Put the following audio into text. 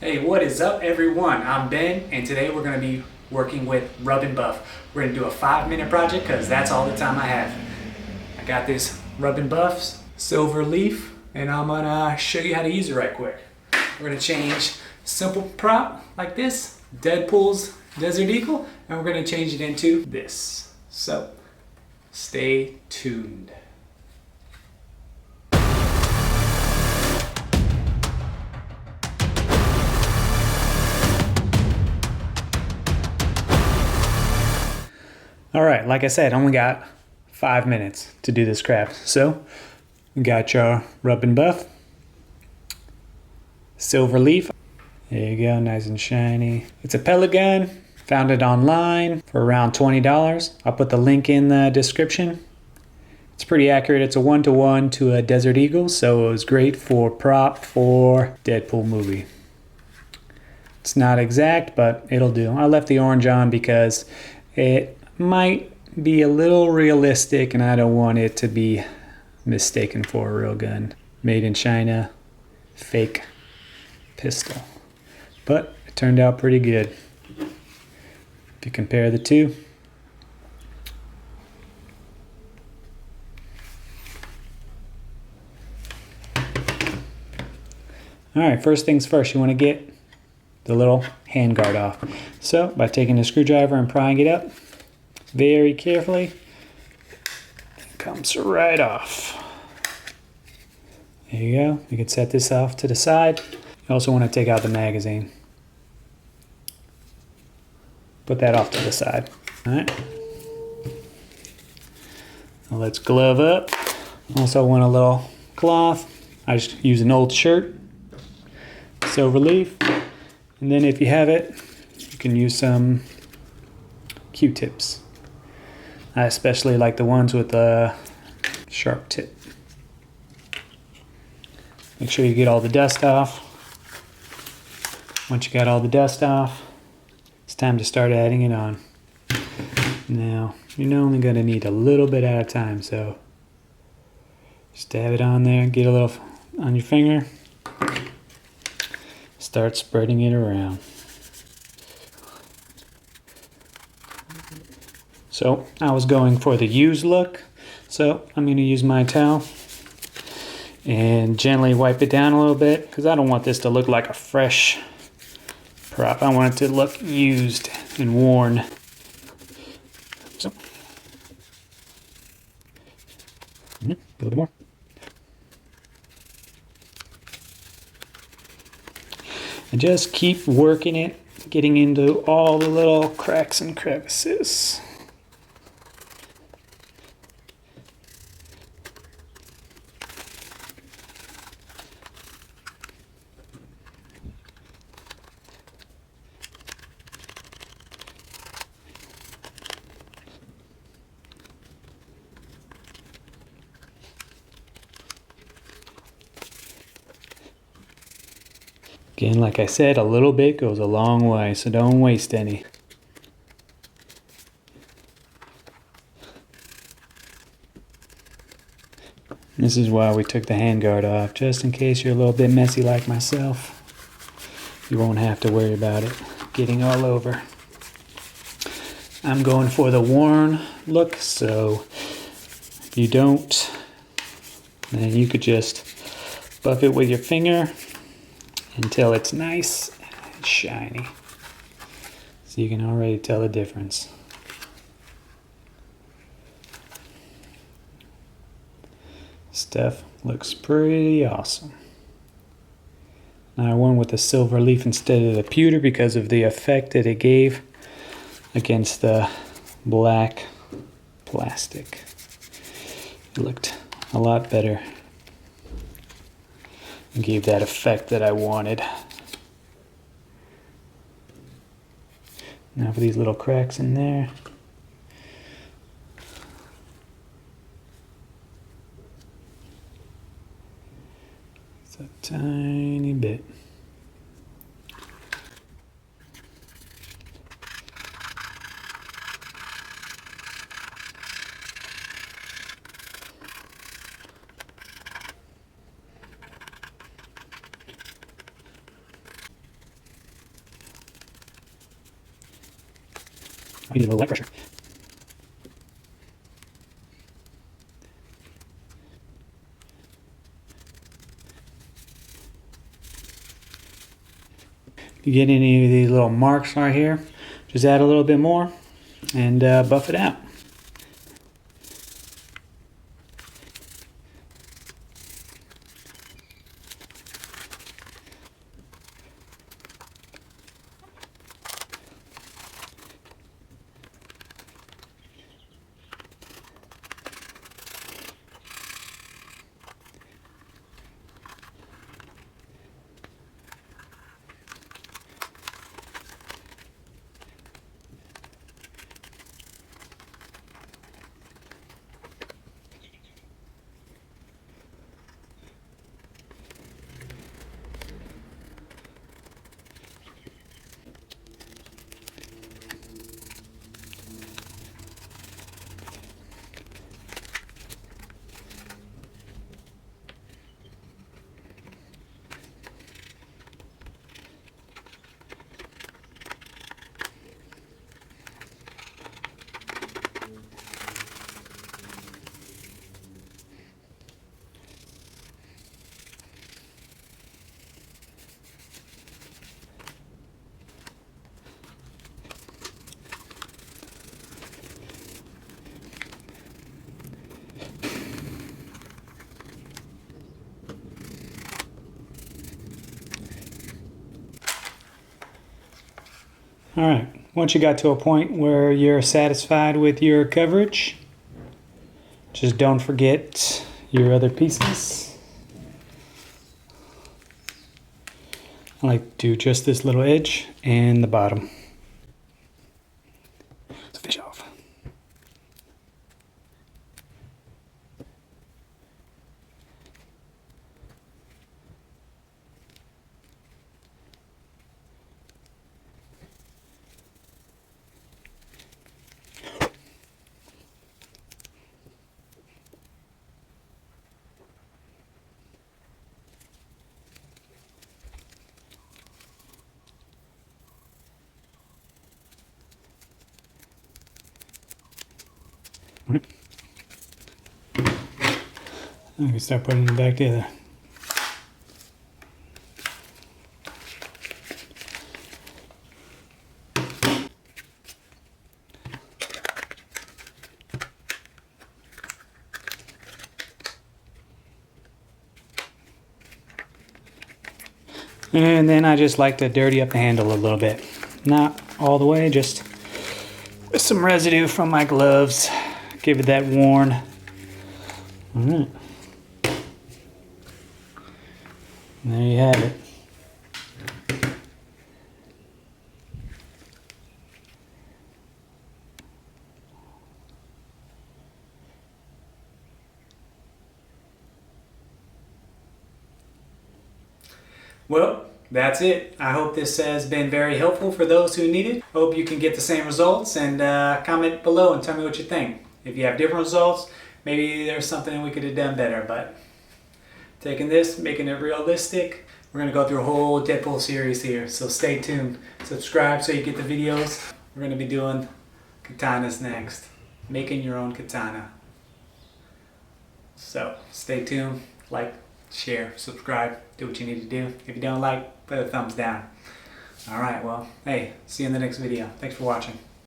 Hey, what is up everyone? I'm Ben and today we're going to be working with rub and buff. We're going to do a 5-minute project because that's all the time I have. I got this rub and buff silver leaf and I'm going to show you how to use it right quick. We're going to change simple prop like this, Deadpool's Desert Eagle, and we're going to change it into this. So stay tuned. All right, like I said, only got 5 minutes to do this craft. So we got your rub and buff, silver leaf. There you go, nice and shiny. It's a pellet gun, found it online for around $20. I'll put the link in the description. It's pretty accurate. It's a 1-to-1 to a Desert Eagle, so it was great for prop for Deadpool movie. It's not exact, but it'll do. I left the orange on because it might be a little realistic and I don't want it to be mistaken for a real gun. Made in China, fake pistol. But it turned out pretty good. If you compare the two. Alright, first things first, you want to get the little handguard off. So by taking a screwdriver and prying it up very carefully, it comes right off. There you go. You can set this off to the side. You also want to take out the magazine. Put that off to the side. Alright. Now let's glove up. Also want a little cloth. I just use an old shirt. Silver leaf. And then if you have it, you can use some Q-tips. I especially like the ones with a sharp tip. Make sure you get all the dust off. Once you got all the dust off, it's time to start adding it on. Now, you're only going to need a little bit at a time, so just dab it on there, get a little on your finger, start spreading it around. So I was going for the used look, so I'm going to use my towel and gently wipe it down a little bit because I don't want this to look like a fresh prop. I want it to look used and worn. So, a little bit more. And just keep working it, getting into all the little cracks and crevices. Again, like I said, a little bit goes a long way, so don't waste any. This is why we took the handguard off, just in case you're a little bit messy like myself. You won't have to worry about it getting all over. I'm going for the worn look, so if you don't, then you could just buff it with your finger until it's nice and shiny. So you can already tell the difference. Stuff looks pretty awesome. Now I went with the silver leaf instead of the pewter because of the effect that it gave against the black plastic. It looked a lot better. And gave that effect that I wanted. Now for these little cracks in there. It's a tiny bit. need a little light pressure. You get any of these little marks right here, just add a little bit more and buff it out. All right, once you got to a point where you're satisfied with your coverage, just don't forget your other pieces. I like to do just this little edge and the bottom. Let's fish off. I can start putting it back together. And then I just like to dirty up the handle a little bit. Not all the way, just with some residue from my gloves. Give it that worn. All right. There you have it. Well, that's it. I hope this has been very helpful for those who need it. Hope you can get the same results, and comment below and tell me what you think. If you have different results, maybe there's something we could have done better, but taking this, making it realistic, we're going to go through a whole Deadpool series here, so stay tuned. Subscribe so you get the videos. We're going to be doing katanas next. Making your own katana. So stay tuned, like, share, subscribe, do what you need to do. If you don't like, put a thumbs down. Alright, well, hey, see you in the next video. Thanks for watching.